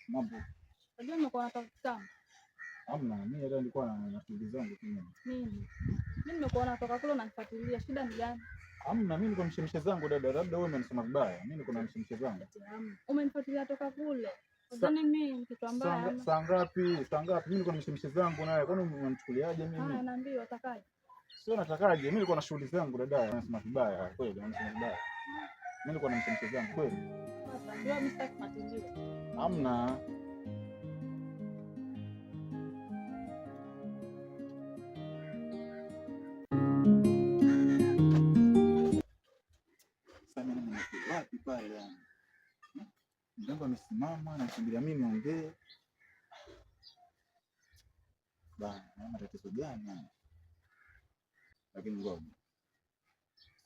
Mambo. Unajua nimekuwa natafuta. Hamna, mimi leo nilikuwa na shughuli zangu tu mimi. Mimi nimekuwa natoka kule unanifuatilia. Shida ni gani? Hamna, mimi niko mshemshe zangu dada. Labda wewe umenisema vibaya. Mimi niko na mshemshe zangu. Umenifuatilia toka kule. Unadhani mimi kitu ambaye saa ngapi? Saa ngapi? Mimi niko na mshemshe zangu naye. Kwani unanichukuliaje mimi? Naambia utakaje? Sio natakaje? Mimi niko na shughuli zangu dada. Unasema vibaya. Kweli unasema vibaya. Mimi niko na mshemshe zangu kweli. Sasa ndio mimi sitaki kufuatilia. Hamna. Wapi pale yani? Mjango amesimama na kimbilia mimi niongee. Bana, naona tatizo gani? Lakini ngoja.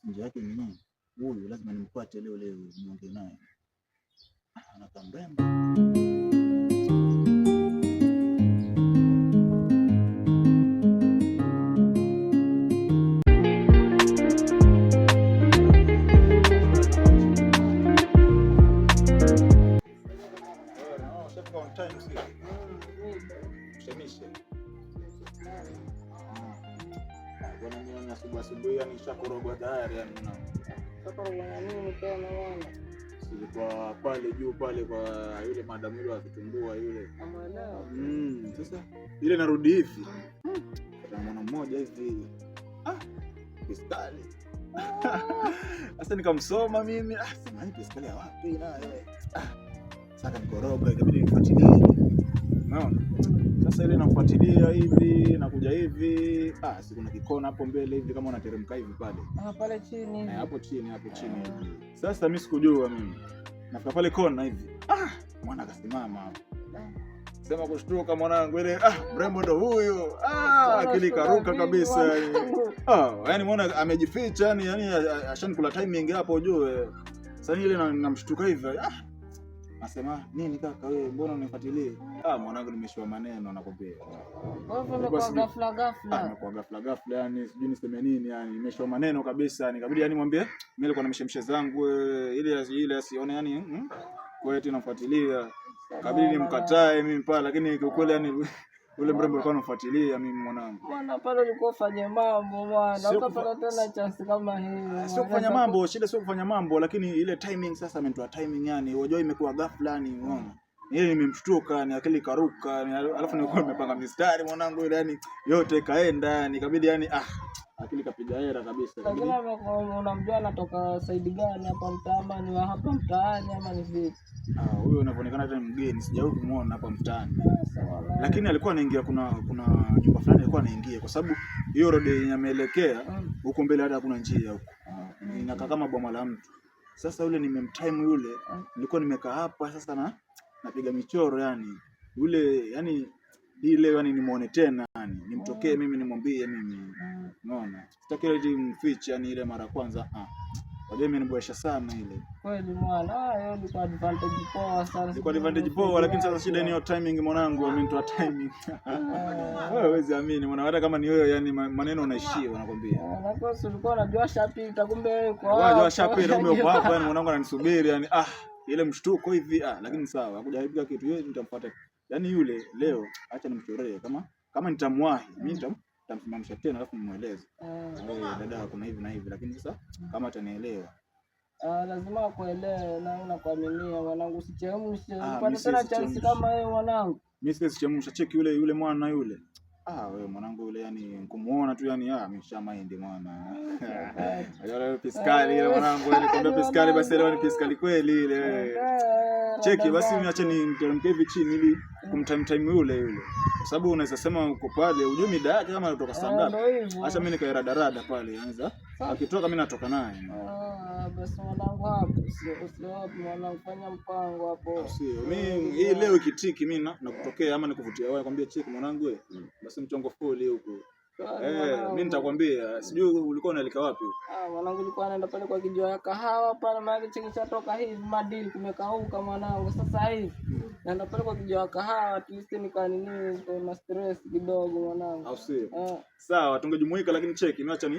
Nje yake ni nini? Huyu lazima nimpate leo niongee naye. Anakaa mrembo. Asubuhi yani nishakorogwa tayari yani mwanangu. Korogwa nini tena bwana? Silikuwa pale juu pale kwa yule madamu yule akitumbua yule. Amwelewa. Sasa ile narudi hivi. Kuna mwana mmoja hivi. Piskali. Sasa nikamsoma mimi. Sema hii piskali ya wapi naye? Sasa nikoroga ikabidi nifuatilie. Unaona? Sasa ile nafuatilia hivi nakuja hivi si kuna kikona hapo mbele hivi kama unateremka hivi pale. Pale chini hivi. Hapo chini Sasa mimi sikujua mimi. Nafika pale kona hivi. Mwana akasimama hapo. Sema kushtuka mwanangu ile mrembo ndo huyo. Akili karuka kabisa yani. Yani muona amejificha yani ashanikula timing hapo ujue. Sasa ile namshtuka hivi. Nasema nini kaka wewe mbona unifuatilie? Mwanangu nimeshwa maneno nakwambia. Wewe kwa ghafla yani sijui niseme nini yani nimeshwa maneno kabisa nikabidi yani mwambie mimi nilikuwa na mshemshe zangu ile asione yani kwa hiyo tunafuatilia. Kabidi nimkatae mimi pale lakini kwa kweli yani ule mrembo alikuwa anafuatilia mimi mwanangu. Bwana pale ulikuwa ufanye mambo bwana. Ukapata tena chance kama hii. Sio kufanya mambo, shida sio kufanya mambo lakini ile timing sasa amenitoa timing yani. Unajua imekuwa ghafla yani unaona. Ile nimemshtuka ni akili karuka alafu nilikuwa nimepanga mistari mwanangu ile yani yote kaenda yani ikabidi yani akili kapiga hera kabisa. Lakini unamjua anatoka side gani hapa mtaani ni wa hapa mtaani ama ni vipi? Huyo unavyoonekana hata mgeni sijawahi kumuona hapa mtaani. Lakini alikuwa anaingia kuna nyumba fulani alikuwa anaingia kwa sababu hiyo road yenye ameelekea huko mbele hata hakuna njia huko. Inakaa kama boma la mtu. Sasa yule nimemtime yule nilikuwa nimekaa hapa sasa napiga michoro yani. Yule yani ile yani nimuone tena yani nimtokee mimi nimwambie mimi. Unaona? Sitaki ile mfiche yani ile mara kwanza wajua imeniboesha sana ile. Kweli mwana, hiyo ni kwa advantage poa sana. Ni kwa advantage poa lakini sasa shida ni hiyo timing mwanangu, amenitoa timing. Wewe huwezi amini mwana hata kama ni wewe yani maneno unaishia nakwambia. Na kwa sababu ulikuwa unajua shapita kumbe kwa unajua shapita kumbe uko hapa yani mwanangu ananisubiri yani ile mshtuko hivi lakini sawa hakujaribika kitu yeye nitamfuata. Yani yule leo acha nimchoree kama nitamwahi mimi nitamsimamisha tena alafu nimueleze. Dada kuna hivi na hivi lakini sasa kama atanielewa. Lazima akuelewe na unakuaminia mwanangu usichemshe. Upate tena chance kama wewe mwanangu. Mimi sichemsha cheki yule mwana yule. Wewe mwanangu yule yani kumuona tu yani ameshamaindi mwana. Yule piskali ile mwanangu yani kwambia piskali basi leo ni piskali kweli ile. Cheki basi niache niteremke hivi chini ili kumtime yule. Kwa sababu unaweza sema uko pale ujue mida yake kama anatoka saa ngapi. Acha mimi nikairada pale anaweza akitoka mimi natoka naye. Basi mwanangu hapo sio wapi mwanangu fanya mpango hapo. Sio mimi hii leo ikitiki mimi nakutokea ama nikuvutia wewe kwambia cheki mwanangu wewe. Basi mchongo full huko. Mimi nitakwambia sijui ulikuwa unaelekea wapi huko. Mwanangu nilikuwa naenda pale kwa kijua ya kahawa pale maana chatoka hivi madili kumekauka mwanangu sasa hivi. Naenda pale kwa kijua ya kahawa at least nikanini na stress kidogo mwanangu. Au sio? Sawa tungejumuika lakini cheki acha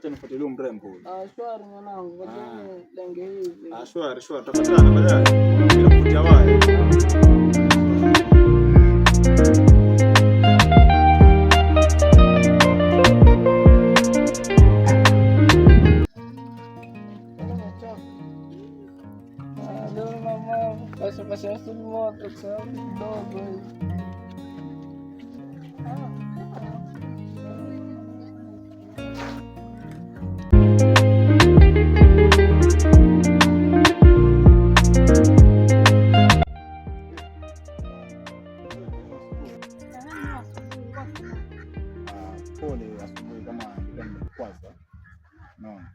nifuatilie mrembo huyo. Shwari mwanangu ngoja lenge hivi. Shwari tutapatana baadaye. Ninakufutia wapi? mtoto wangu mdogo. Pole asubuhi kama nilikuwa nimekwaza. Naona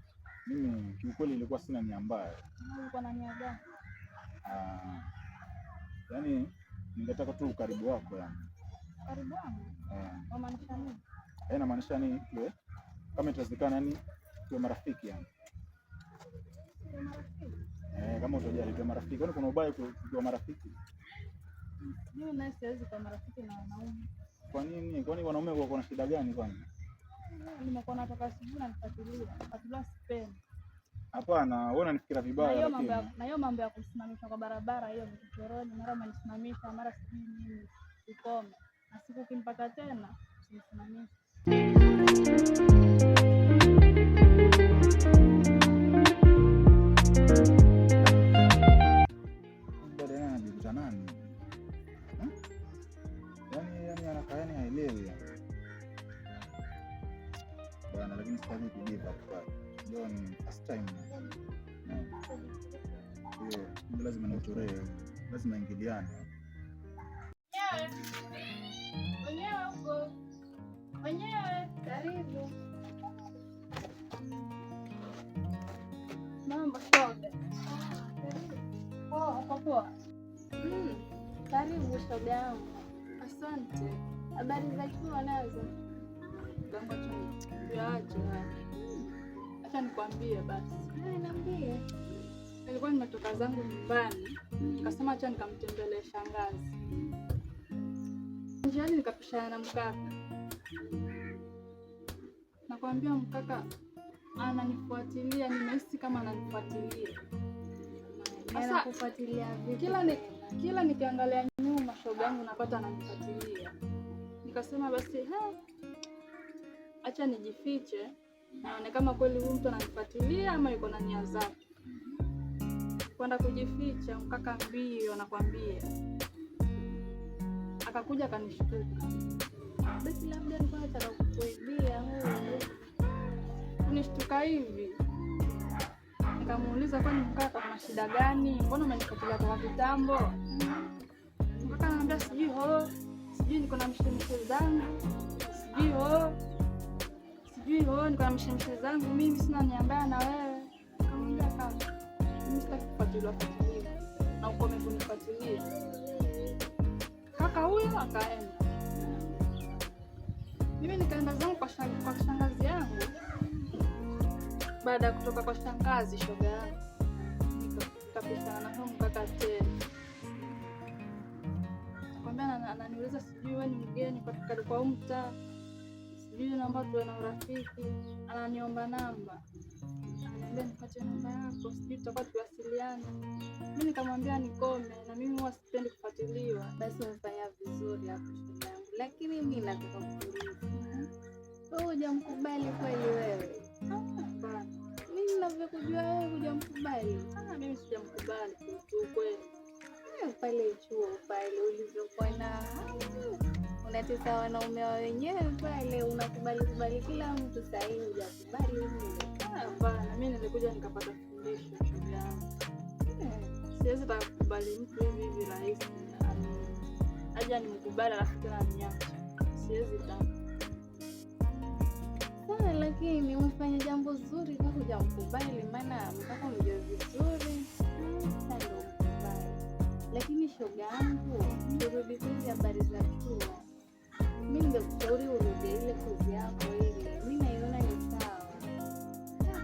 mimi kiukweli ilikuwa sina nia mbaya. Ulikuwa na nia gani? Yaani ningetaka tu ukaribu wako yani. Karibu wangu? Unamaanisha nini? Namaanisha nini? Tuwe kama itawezekana yani tuwe marafiki yani. Tuwe marafiki? Kama utajali tuwe marafiki. Kwani kuna ubaya tuwe marafiki? Mimi naye siwezi kuwa marafiki na wanaume. Kwa nini? Kwani wanaume wako na shida gani kwani? Nimekuwa natoka asubuhi na nifuatilia sipendi. Hapana, wewe unanifikira vibaya lakini. Na hiyo mambo ya kusimamishwa kwa barabara hiyo ni kichoroni, mara umenisimamisha, mara sijui nini. Ukome. Na siku ukinipata tena, usinisimamishe. Dada yana anajikuta nani? Yaani anakaa haelewi. Bwana, lakini sitaki kujibu hapa. Ndio ni first time. Ndio lazima niutoree, lazima ingiliane. Wenyewe, karibu. Mambo shoga. Poa. Karibu shoga yangu. Asante. Habari za chuo nazo? Gamba tu. Acha nikwambie basi. Niambie. Nilikuwa nimetoka zangu nyumbani, nikasema acha nikamtembelee shangazi. Njiani nikapishana na mkaka. Nakwambia mkaka ananifuatilia, nimehisi kama ananifuatilia. Sasa kufuatilia vipi? Kila nikiangalia nyuma shoga yangu napata ananifuatilia. Nikasema basi acha nijifiche, naone kama kweli huyu mtu ananifuatilia ama yuko na nia zake. Kwenda kujificha, mkaka mbio nakwambia. Akakuja akanishtuka. Basi labda alikuwa anataka kukuibia wewe. Kunishtuka hivi. Nikamuuliza kwani mkaka kuna shida gani? Mbona umenifuatilia kwa kitambo? Mkaka ananiambia sijui niko na mshemshe zangu. Sijui niko na mshemshe zangu, mimi sina niambia na wewe. Nikamwambia kaka, mimi sitaki kufuatiliwa na ukome kunifuatilia. Kaka huyo akaenda. Mimi nikaenda zangu kwa shangazi yangu. Baada ya kutoka kwa shangazi shoga yangu, nikapishana na huyo mkaka tena. Nakwambia ananiuliza sijui wewe ni mgeni kwa mtaa. Sijui naomba tuwe na urafiki. Ananiomba namba. Ananiambia nipate namba yako, sijui tutakuwa tuwasiliane. Mimi nikamwambia nikome na mimi huwa sipendi kufuatiliwa. Basi umefanya vizuri hapo shoga yangu. Lakini mimi nataka kukuuliza. Wewe hujamkubali kweli wewe? Hapana. Mimi ninavyokujua wewe hujamkubali. Mimi sijamkubali tu kweli. Pale chuo pale ulivyokuwa na unatesa wanaume wa wenyewe pale, unakubali kila mtu. Sasa hivi hujakubali wewe. Hapana, mimi nilikuja nikapata fundisho shoga yangu. Siwezi kukubali mtu hivi rahisi. Aje nimkubali alafu tena niache. Siwezi taka. Sawa, lakini umefanya jambo zuri kwa hujamkubali, maana mpaka mjue vizuri. Sasa ndio ukubali. Lakini shoga yangu, turudi kwenye habari za chuo. Mimi ningekushauri urudi ile kozi yako ile. Mimi naiona ni sawa.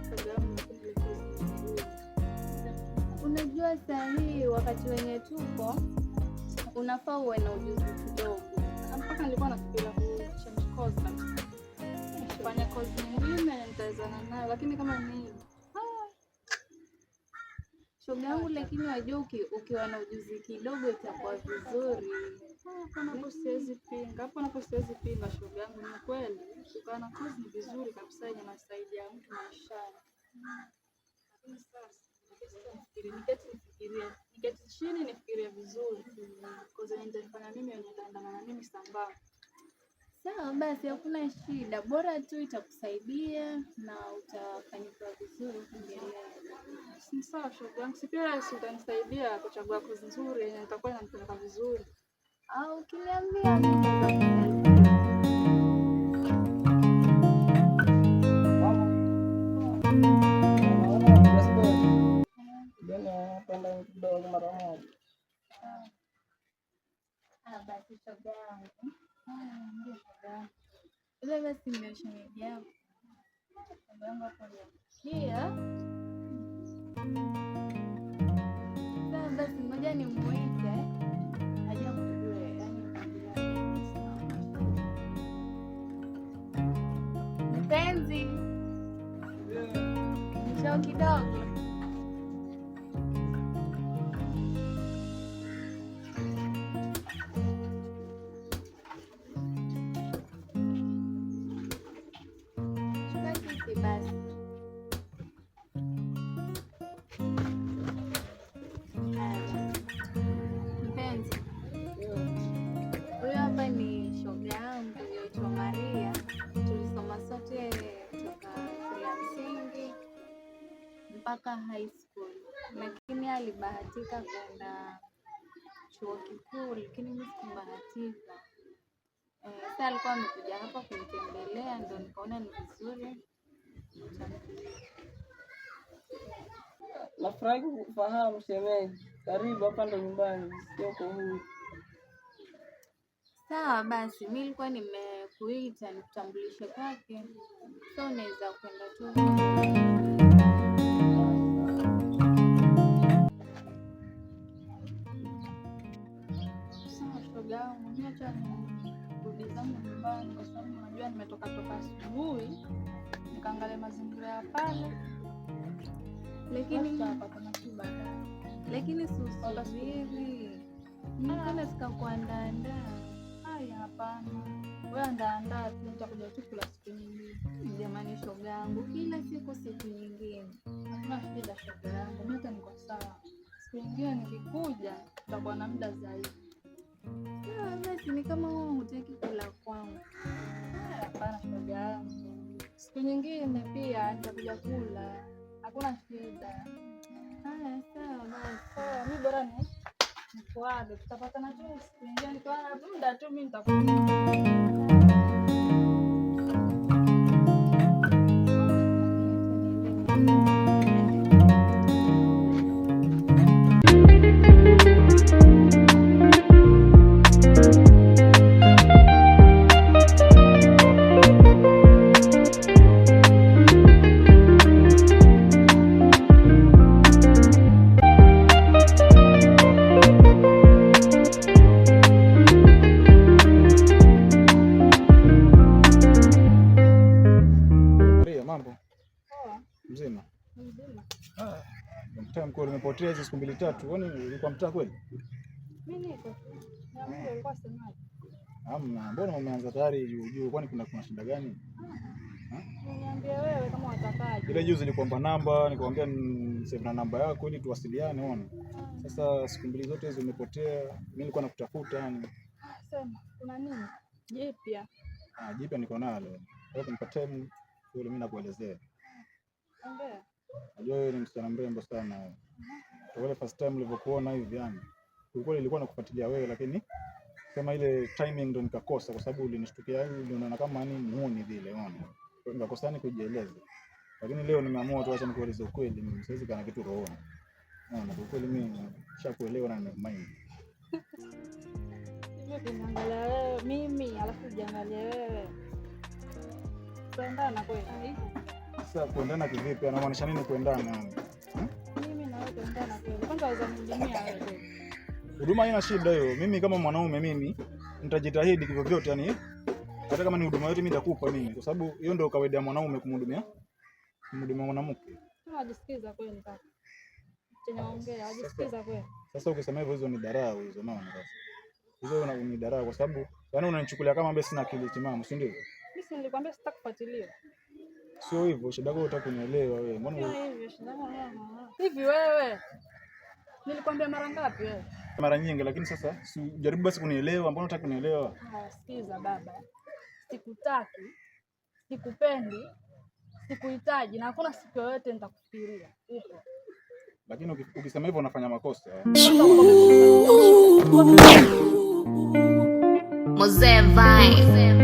Shoga yangu ile kozi nzuri. Unajua sahihi wakati wenye tuko unafaa uwe na ujuzi kidogo. Mpaka nilikuwa nafikiria kuchange course kabisa. Kufanya kozi nyingine nitawezana nayo, lakini kama ni shoga yangu, lakini wajua ukiwa na ujuzi kidogo itakuwa vizuri. Hapo napo siwezi pinga shoga yangu, ni kweli. Kukaa na kozi ni vizuri kabisa, yenye masaidia mtu maishani. Lakini sasa niketi nifikirie. Niketi chini nifikirie vizuri. Kwa sababu nitafanya mimi wenye nitaandana na mimi sambamba. Sawa basi, hakuna shida, bora tu itakusaidia na utafanikiwa vizuri kuendelea. Ni sawa shoga yangu, si pia utanisaidia kuchagua kozi nzuri yenye itakuwa inanipeleka vizuri. Au ukiniambia mimi basi shoga yangu. Ndio shoga yangu. Ile basi ndio shemeji yako. Shoga yangu hapo pia. Sawa basi, ngoja nimuite aje kujue mpenzi. Njoo kidogo. Mpaka high school, lakini alibahatika kwenda chuo kikuu, lakini mimi sikubahatika. Sasa alikuwa amekuja hapa kunitembelea, ndio nikaona ni vizuri. Nafurahi kufahamu shemeji, karibu hapa ndo nyumbani, sio kwa huyu. Sawa basi, mimi nilikuwa nimekuita nikutambulishe kwake, so unaweza kwenda tu. Rudi zangu nyumbani kwa sababu unajua nimetoka asubuhi nikaangalia mazingira ya pale, lakini susubiri nikana sikakuandaandaa. Haya, hapana, wewe andaandaa tu, nitakuja tu kula siku nyingine. Jamani shoga yangu, kila siku nyingine. Hakuna shida shoga yangu, mimi hata niko sawa. Siku nyingine nikikuja tutakuwa na muda zaidi. Basi ni kama wewe hutaki kula kwangu. Hapana shoga yangu, siku nyingine pia nitakuja kula, hakuna shida. Haya sawa basi. Mimi bora nikuage, tutapatana tu siku nyingine, nikiwa na muda tu mimi nitakuja. Mzima. Mtaa nimepotea hizo siku mbili tatu. Kwani ulikuwa mtaa kweli? Mimi niko. Na mimi nilikuwa semaje? Hamna. Mbona umeanza tayari juu kwani kuna shida gani? Niambie wewe kama watakaje. Ile juzi nilikwamba namba, nikamwambia save na namba yako ili tuwasiliane uone. Sasa siku mbili zote hizo umepotea. Mimi nilikuwa nakutafuta yani. Sema, kuna nini? Jipya. Jipya niko nalo. Kwa hiyo nipatie yule mimi nakuelezea. Ongea. Najua wewe ni msichana mrembo sana. Kwa ile first time nilipokuona hivi yani. Kulikuwa nilikuwa nakufuatilia wewe lakini kama ile timing ndo nikakosa kwa sababu ulinishtukia hivi uliona kama ni muone vile unaona. Kwa hiyo nikakosa ni kujieleza. Lakini leo nimeamua tu acha nikueleze ukweli, mimi siwezi kana kitu rohoni. Unaona, kwa kweli mimi nishakuelewa na nimemind. Hiyo kinaangalia wewe mimi alafu jiangalie wewe. Tuendana kweli. Sasa kuendana kivipi? Anamaanisha nini kuendana? Mimi na wewe tuendana kweli. Kwanza waweza kunihudumia wewe. Huduma haina shida hiyo. Mimi kama mwanaume mimi nitajitahidi hivyo vyote yani. Hata kama ni huduma yote mimi nitakupa mimi kwa sababu hiyo ndio kawaida ya mwanaume kumhudumia mwanamke. Unajisikiza kweli kaka? Chenye ongea, unajisikiza kweli? Sasa ukisema hivyo hizo ni dharau hizo maana sasa. Hizo ni dharau kwa sababu yani unanichukulia kama ambaye sina akili timamu, si ndio? Mimi nilikwambia sitakufuatilia. Sio hivyo, shida yako unataka kunielewa wewe. Mbona hivyo shida yako? Hivi wewe Nilikwambia mara ngapi wewe? Mara nyingi, lakini sasa jaribu basi kunielewa. Mbona unataka kunielewa? Sikiza baba. Sikutaki, sikupendi, sikuhitaji na hakuna siku yoyote nitakufikiria. Upo. Lakini ukisema hivyo unafanya makosa. Mzee Vibe.